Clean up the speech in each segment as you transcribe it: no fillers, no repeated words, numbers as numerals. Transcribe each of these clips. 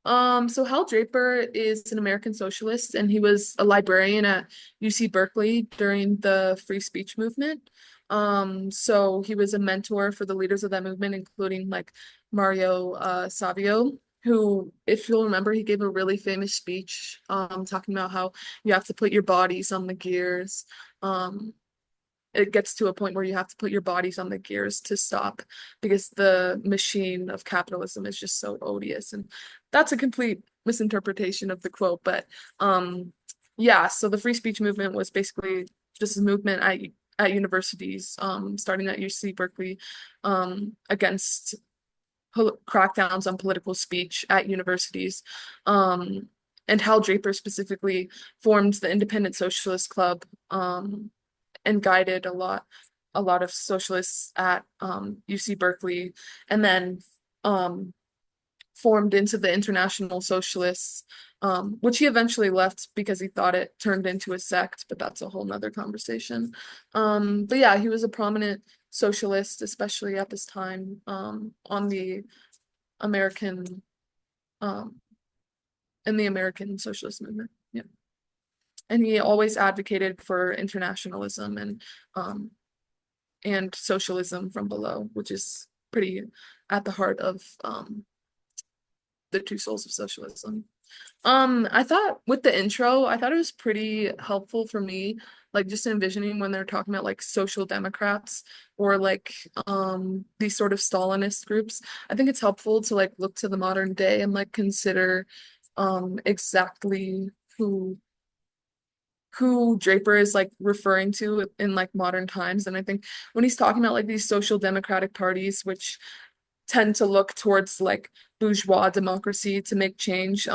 So Hal Draper is an American socialist, and he was a librarian at UC Berkeley during the free speech movement. So he was a mentor for the leaders of that movement, including like Mario Savio, who, if you'll remember, he gave a really famous speech, talking about how you have to put your bodies on the gears. Um, it gets to a point where you have to put your bodies on the gears to stop because the machine of capitalism is just so odious. And that's a complete misinterpretation of the quote. But yeah, so the free speech movement was basically just a movement at universities, starting at UC Berkeley, against crackdowns on political speech at universities. And Hal Draper specifically formed the Independent Socialist Club, and guided a lot of socialists at UC Berkeley, and then um, formed into the International Socialists, which he eventually left because he thought it turned into a sect, but that's a whole nother conversation. But yeah, he was a prominent socialist, especially at this time, on the American um, in the American socialist movement. Yeah. And he always advocated for internationalism um, and socialism from below, which is pretty at the heart of the two souls of socialism. I thought with the intro, I thought it was pretty helpful for me, like just envisioning when they're talking about like social democrats or like these sort of Stalinist groups. I think it's helpful to like look to the modern day and like consider exactly who Draper is like referring to in like modern times. And I think when he's talking about like these social democratic parties, which tend to look towards like bourgeois democracy to make change,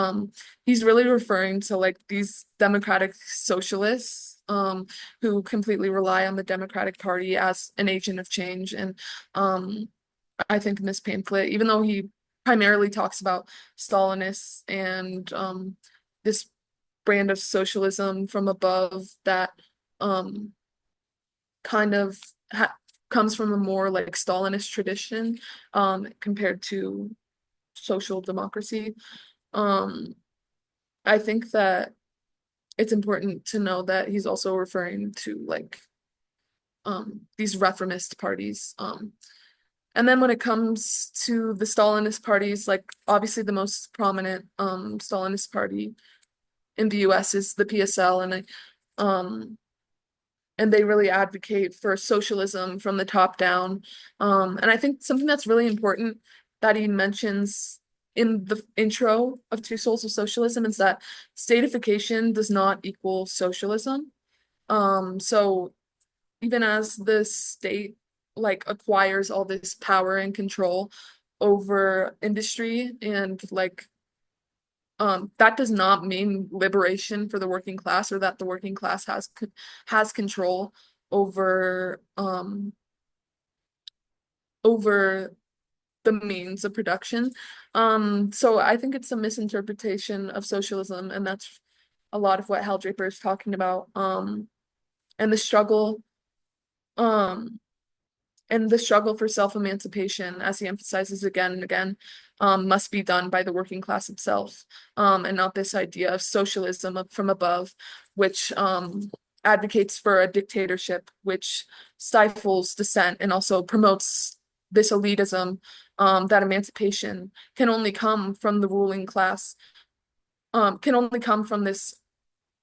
he's really referring to like these democratic socialists, who completely rely on the Democratic Party as an agent of change. And I think in this pamphlet, even though he primarily talks about Stalinists and this brand of socialism from above that um kind of comes from a more like Stalinist tradition, compared to social democracy. Um, I think that it's important to know that he's also referring to like these reformist parties. And then when it comes to the Stalinist parties, like obviously the most prominent Stalinist party in the US is the PSL, um and they really advocate for socialism from the top down. And I think something that's really important that he mentions in the intro of Two Souls of Socialism is that statification does not equal socialism. So even as the state like acquires all this power and control over industry and like that does not mean liberation for the working class or that the working class has control over over the means of production. So I think it's a misinterpretation of socialism, and that's a lot of what Hal Draper is talking about. And the struggle um and the struggle for self-emancipation, as he emphasizes again and again, must be done by the working class itself, and not this idea of socialism from above, which advocates for a dictatorship, which stifles dissent and also promotes this elitism, that emancipation can only come from the ruling class, can only come from this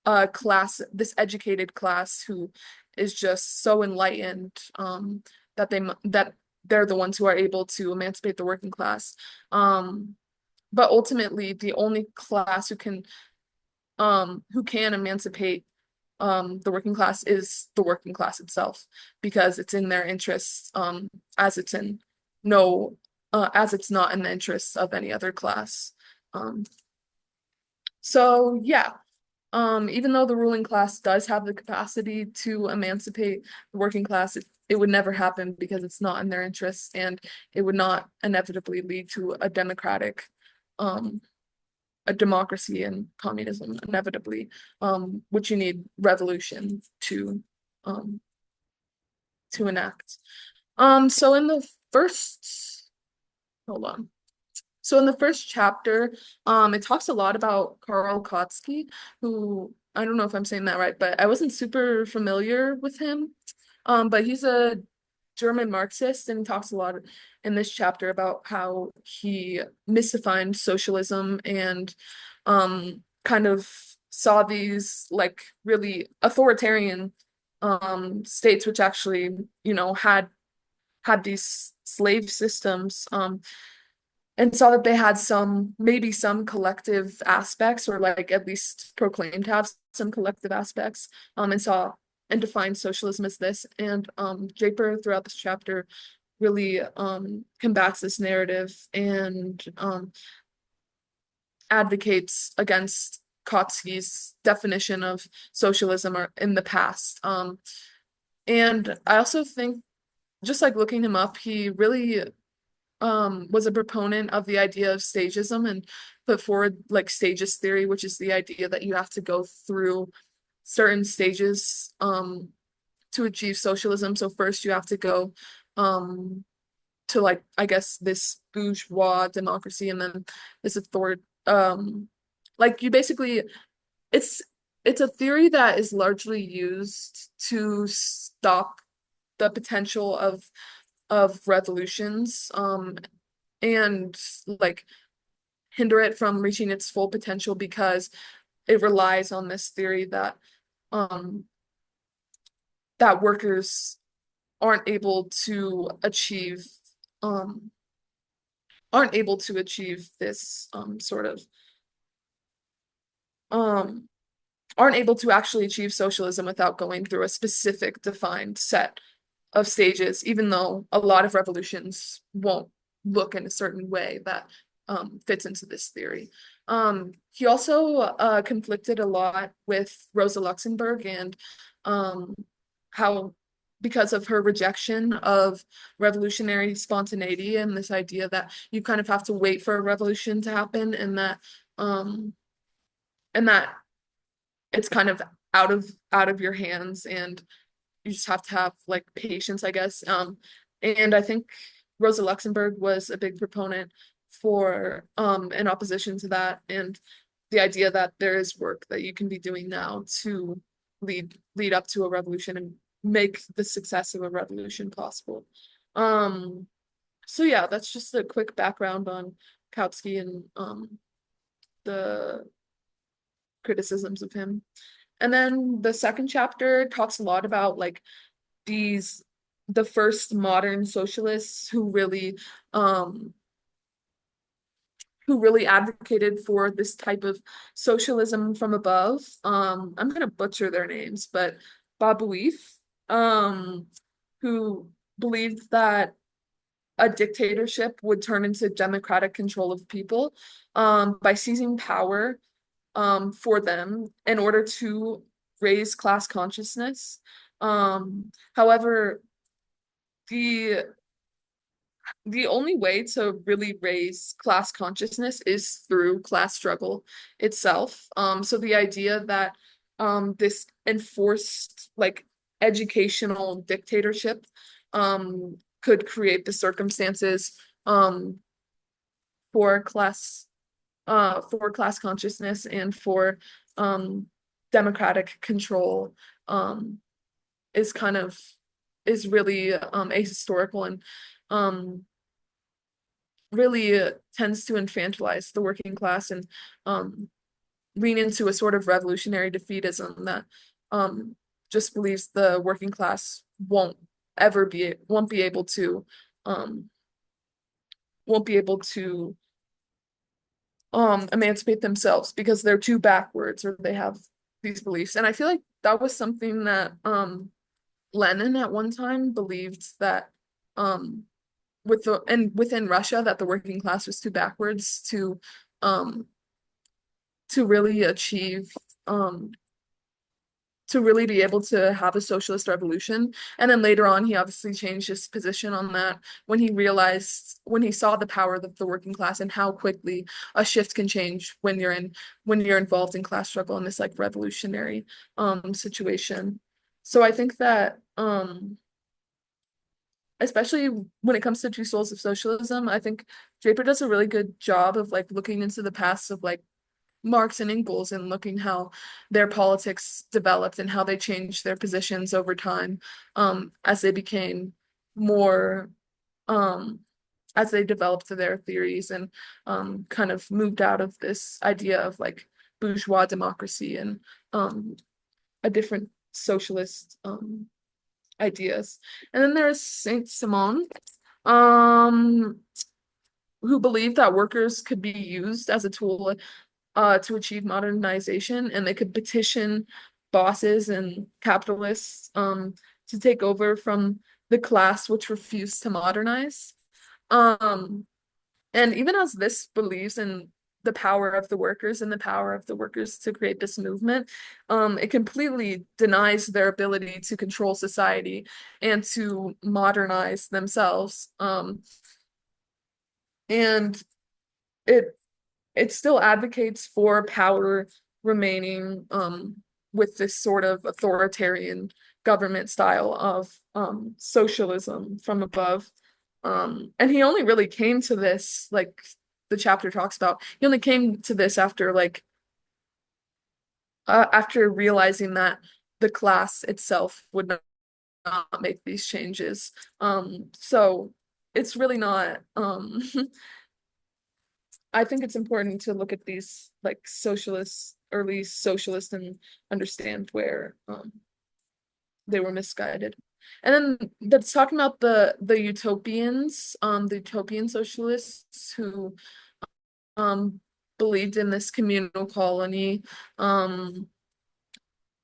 this educated class who is just so enlightened, that they're the ones who are able to emancipate the working class. But ultimately, the only class who can emancipate the working class is the working class itself, because it's in their interests, as it's in no as it's not in the interests of any other class. Um, so yeah. Even though the ruling class does have the capacity to emancipate the working class, it would never happen because it's not in their interests, and it would not inevitably lead to um, a democracy and communism inevitably, which you need revolution um, to enact. So in the first, hold on. So in the first chapter, it talks a lot about Karl Kautsky, who I don't know if I'm saying that right, but I wasn't super familiar with him. But he's a German Marxist and he talks a lot in this chapter about how he misdefined socialism and kind of saw these like really authoritarian states which actually, had these slave systems and saw that they had maybe some collective aspects, or like at least proclaimed to have some collective aspects, and defined socialism as this. And Draper throughout this chapter really combats this narrative and advocates against Kautsky's definition of socialism or in the past. And I also think, just like looking him up, he really was a proponent of the idea of stagism and put forward like stages theory, which is the idea that you have to go through certain stages to achieve socialism. So first you have to go to like I guess this bourgeois democracy, and then this authority like you basically it's it's a theory that is largely used to stop the potential of revolutions and like hinder it from reaching its full potential because it relies on this theory um that workers aren't able to achieve um aren't able to achieve this sort of um aren't able to actually achieve socialism without going through a specific defined set of stages, even though a lot of revolutions won't look in a certain way that fits into this theory. He also conflicted a lot with Rosa Luxemburg and how, because of her rejection of revolutionary spontaneity and this idea that you kind of have to wait for a revolution to happen, um, and that it's kind of out of your hands and you just have to have like patience, I guess. And I think Rosa Luxemburg was a big proponent for in opposition to that and the idea that there is work that you can be doing now to lead up to a revolution and make the success of a revolution possible. Um, so yeah, that's just a quick background on Kautsky and the criticisms of him. And then the second chapter talks a lot about like these the first modern socialists um who really advocated for this type of socialism from above. I'm gonna butcher their names, but Babuif, um, who believed that a dictatorship would turn into democratic control of people by seizing power for them in order to raise class consciousness. However, the the only way to really raise class consciousness is through class struggle itself. So the idea that this enforced like educational dictatorship could create the circumstances um for class consciousness and for um democratic control um is kind of is really ahistorical and um really tends to infantilize the working class and um lean into a sort of revolutionary defeatism that just believes the working class won't be able to um won't be able to emancipate themselves because they're too backwards or they have these beliefs. And I feel like that was something that Lenin at one time believed that um within Russia that the working class was too backwards um to really achieve um to really be able to have a socialist revolution. And then later on, he obviously changed his position on that when he saw the power of the working class and how quickly a shift can change when you're involved in class struggle in this like revolutionary situation. So I think that especially when it comes to Two Souls of Socialism, I think Draper does a really good job of like looking into the past of like Marx and Engels and looking how their politics developed and how they changed their positions over time, as they became more, um, as they developed their theories and kind of moved out of this idea of like bourgeois democracy and a different socialist ideas. And then there's Saint Simon, um, who believed that workers could be used as a tool to achieve modernization, and they could petition bosses and capitalists to take over from the class which refused to modernize. Um, and even as this believes in the power of the workers and the power of the workers to create this movement, it completely denies their ability to control society and to modernize themselves. And it it still advocates for power remaining with this sort of authoritarian government style of socialism from above. And he only really came to this, like the chapter talks about, he only came to this after like after realizing that the class itself would not make these changes. So it's really not I think it's important to look at these like socialists, early socialists, and understand where they were misguided. And then that's talking about the utopians, the utopian socialists who um believed in this communal colony, um,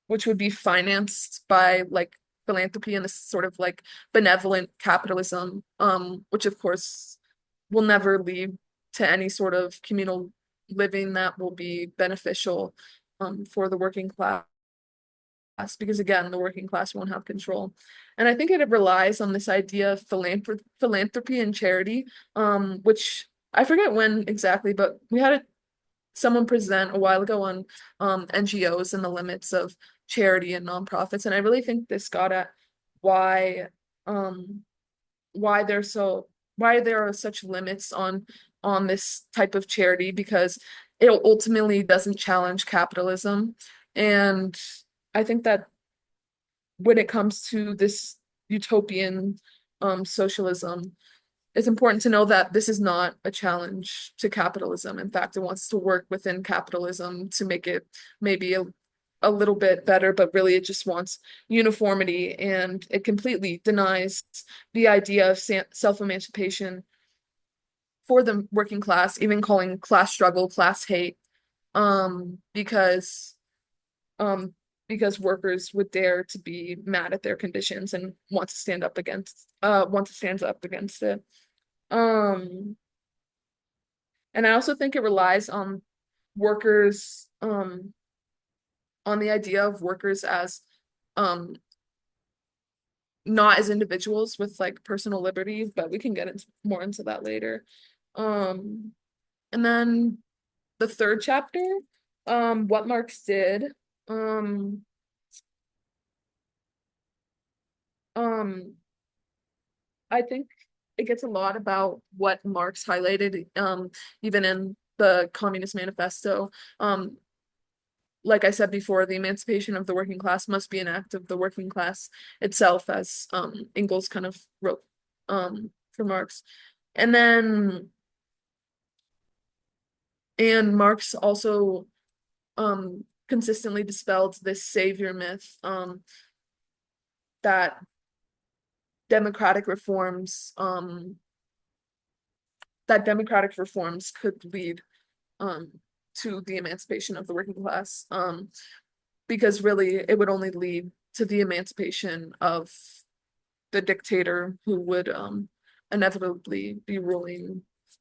which would be financed by like philanthropy and this sort of like benevolent capitalism, which of course will never lead to any sort of communal living that will be beneficial for the working class, because again, the working class won't have control. And I think it relies on this idea of philanthropy and charity, which I forget when exactly, but we had someone present a while ago on NGOs and the limits of charity and nonprofits. And I really think this got at why um why there's so why there are such limits on this type of charity, because it ultimately doesn't challenge capitalism. And I think that when it comes to this utopian socialism, it's important to know that this is not a challenge to capitalism. In fact, it wants to work within capitalism to make it maybe a little bit better, but really it just wants uniformity, and it completely denies the idea of self-emancipation for the working class, even calling class struggle class hate, um, because um, because workers would dare to be mad at their conditions and want to stand up against it. Um, and I also think it relies on workers, on the idea of workers as um not as individuals with like personal liberties, but we can get into more into that later. Um, and then the third chapter, what Marx did, um, um, I think it gets a lot about what Marx highlighted, even in the Communist Manifesto. Like I said before, the emancipation of the working class must be an act of the working class itself, as Engels kind of wrote for Marx. And then and Marx also consistently dispelled this savior myth, that democratic reforms um democratic reforms could lead um to the emancipation of the working class, because really it would only lead to the emancipation of the dictator who would inevitably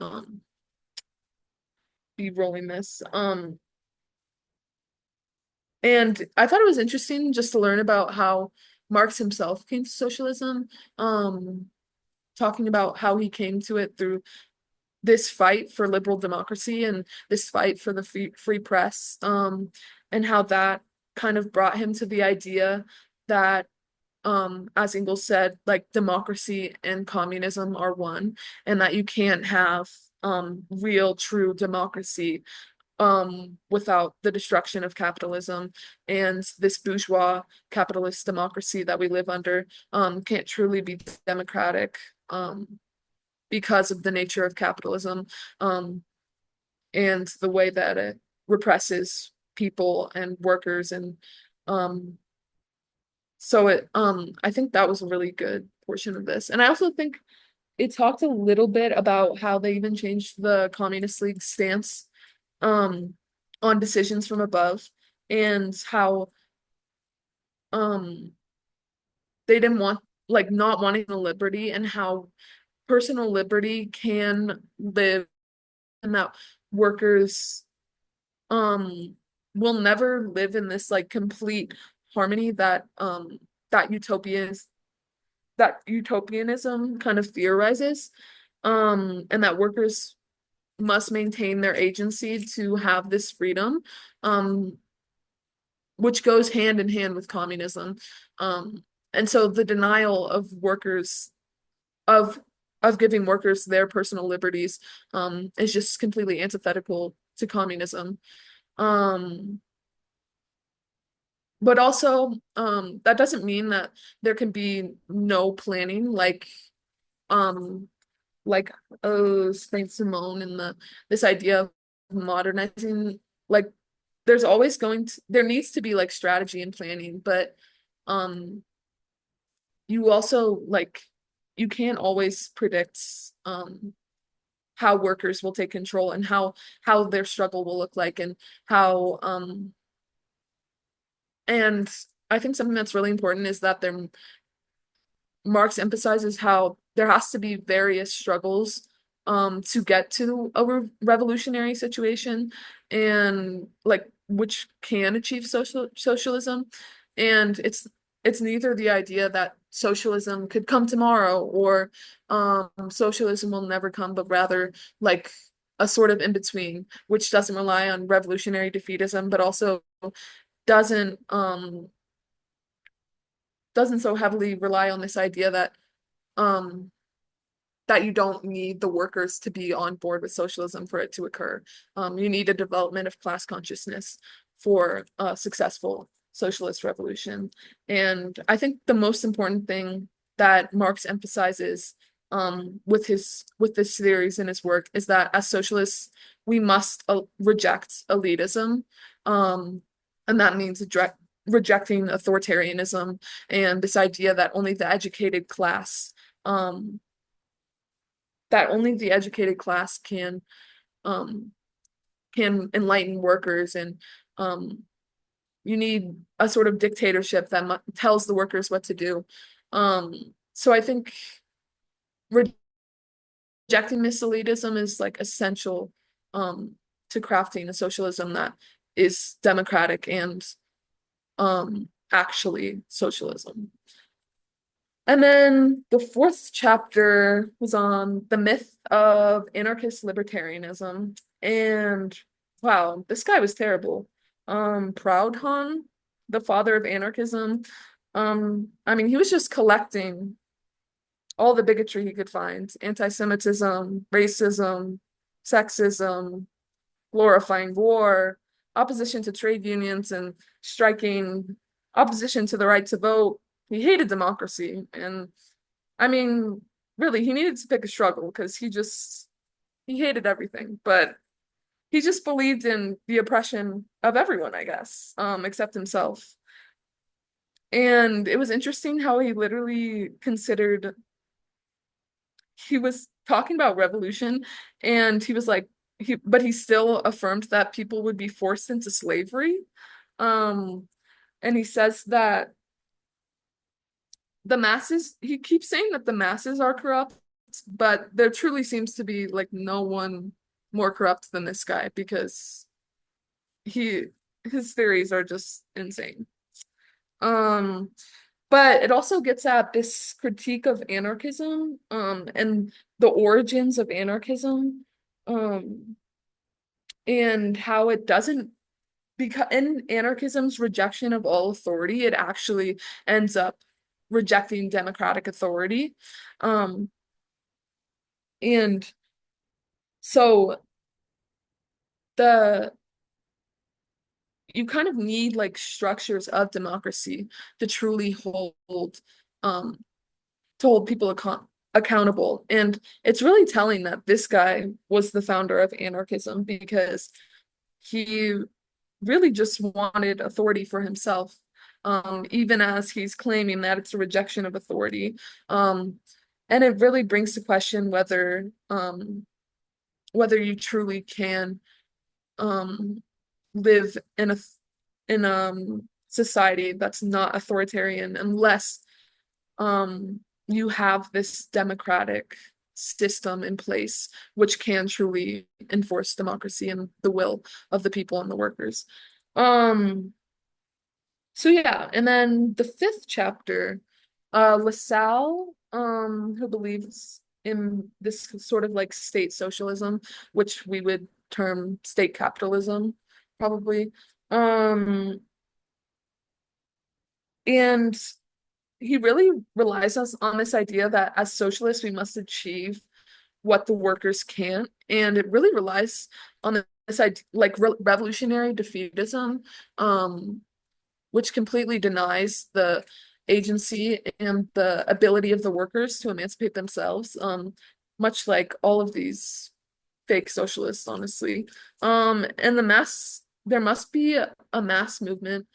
um be ruling this. And I thought it was interesting just to learn about how Marx himself came to socialism, um, talking about how he came to it through this fight for liberal democracy and this fight for the free press, and how that kind of brought him to the idea that as Engels said, like democracy and communism are one, and that you can't have real true democracy without the destruction of capitalism, and this bourgeois capitalist democracy that we live under can't truly be democratic because of the nature of capitalism um and the way that it represses people and workers, and um so it I think that was a really good portion of this. And I also think it talked a little bit about how they even changed the Communist League stance um on decisions from above, and how um they didn't want, like, not wanting the liberty, and how personal liberty can live, and that workers um will never live in this like complete harmony that that utopias that utopianism kind of theorizes, and that workers must maintain their agency to have this freedom, um which goes hand in hand with communism. And so the denial of workers of giving workers their personal liberties is just completely antithetical to communism. Um but also that doesn't mean that there can be no planning, um like Saint Simone and the this idea of modernizing, like there needs to be like strategy and planning, but um you also like you can't always predict how workers will take control, and how their struggle will look like, and how and I think something that's really important is that Marx emphasizes how there has to be various struggles to get to a revolutionary situation, and like which can achieve socialism. And it's neither the idea that socialism could come tomorrow, or socialism will never come, but rather like a sort of in between, which doesn't rely on revolutionary defeatism, but also doesn't doesn't so heavily rely on this idea um that you don't need the workers to be on board with socialism for it to occur. You need a development of class consciousness for a successful socialist revolution. And I think the most important thing that Marx emphasizes with this theories in his work is that as socialists we must reject elitism, um, and that means rejecting authoritarianism and this idea that only the educated class um, um can enlighten workers, and um you need a sort of dictatorship that tells the workers what to do. So I think rejecting this elitism is like essential to crafting a socialism that is democratic and actually socialism. And then the fourth chapter was on the myth of anarchist libertarianism. And wow, this guy was terrible. Proudhon, the father of anarchism. I mean, he was just collecting all the bigotry he could find: anti-Semitism, racism, sexism, glorifying war, opposition to trade unions and striking, opposition to the right to vote. He hated democracy. And I mean, really, he needed to pick a struggle because he hated everything. But he just believed in the oppression of everyone, I guess, except himself. And it was interesting how he literally considered, he was talking about revolution, and he was like, but he still affirmed that people would be forced into slavery. Um, and he says that the masses, he keeps saying that the masses are corrupt, but there truly seems to be like no one more corrupt than this guy, because he his theories are just insane. Um, but it also gets at this critique of anarchism, and the origins of anarchism, um, and how it doesn't, because in anarchism's rejection of all authority, it actually ends up rejecting democratic authority. Um, and so the you kind of need like structures of democracy to truly um to hold people accountable. And it's really telling that this guy was the founder of anarchism because he really just wanted authority for himself, even as he's claiming that it's a rejection of authority. Um, and it really brings to question whether you truly can um, live in a society that's not authoritarian unless you have this democratic system in place which can truly enforce democracy and the will of the people and the workers. Um, so yeah, and then the fifth chapter, LaSalle, who believes in this sort of like state socialism, which we would term state capitalism, probably. Um, and he really relies us on this idea that as socialists we must achieve what the workers can't, and it really relies on this idea like revolutionary defeatism, which completely denies the agency and the ability of the workers to emancipate themselves, much like all of these fake socialists, honestly. And there must be a mass movement.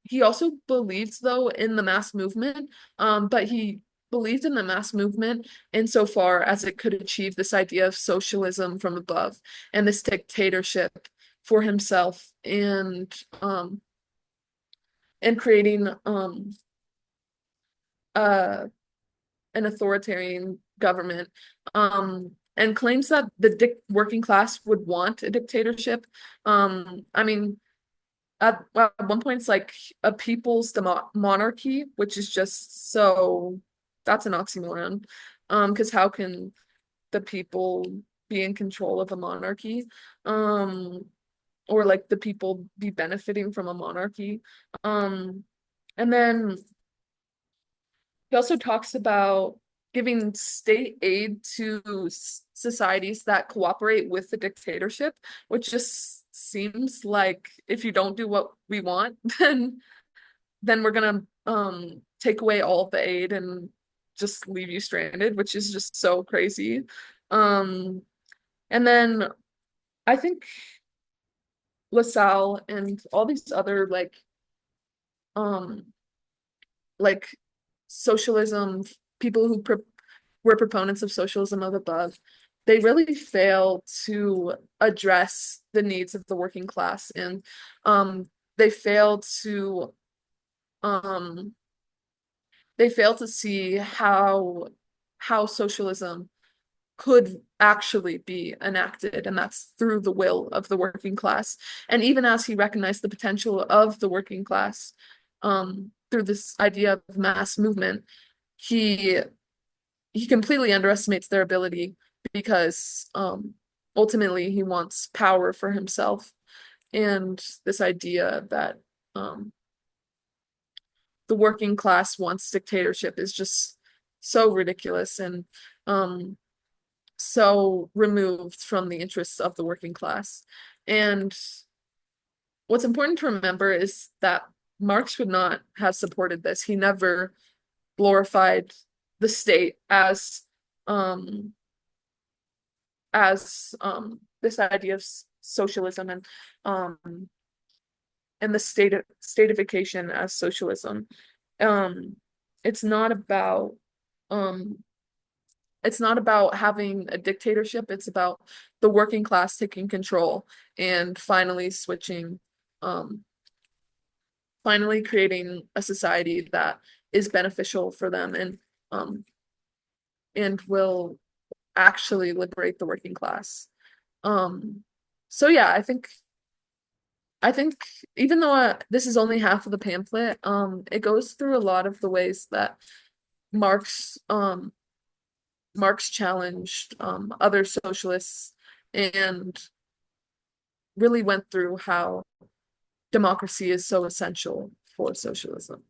He also believed though in the mass movement, but he believed in the mass movement insofar as it could achieve this idea of socialism from above and this dictatorship for himself and creating uh an authoritarian government, and claims that the working class would want a dictatorship. I mean, at one point it's like a people's monarchy, which is just so that's an oxymoron. Because how can the people be in control of a monarchy? Um, or like the people be benefiting from a monarchy? Um, and then he also talks about giving state aid to societies that cooperate with the dictatorship, which just seems like if you don't do what we want, then we're gonna take away all of the aid and just leave you stranded, which is just so crazy. Um, and then I think LaSalle and all these other um like socialism, people who were proponents of socialism of above, they really fail to address the needs of the working class, and um, they fail to um, they fail to see how socialism could actually be enacted, and that's through the will of the working class. And even as he recognized the potential of the working class, through this idea of mass movement, he he completely underestimates their ability because ultimately he wants power for himself. And this idea that um, the working class wants dictatorship is just so ridiculous and um, so removed from the interests of the working class. And what's important to remember is that Marx would not have supported this. He never glorified the state um this idea of socialism um and the statification as socialism. Um it's not about um it's not about having a dictatorship, it's about the working class taking control and um finally creating a society that is beneficial for them um and will actually liberate the working class. Um, so yeah, I think even though this is only half of the pamphlet, it goes through a lot of the ways that Marx Marx challenged other socialists and really went through how democracy is so essential for socialism.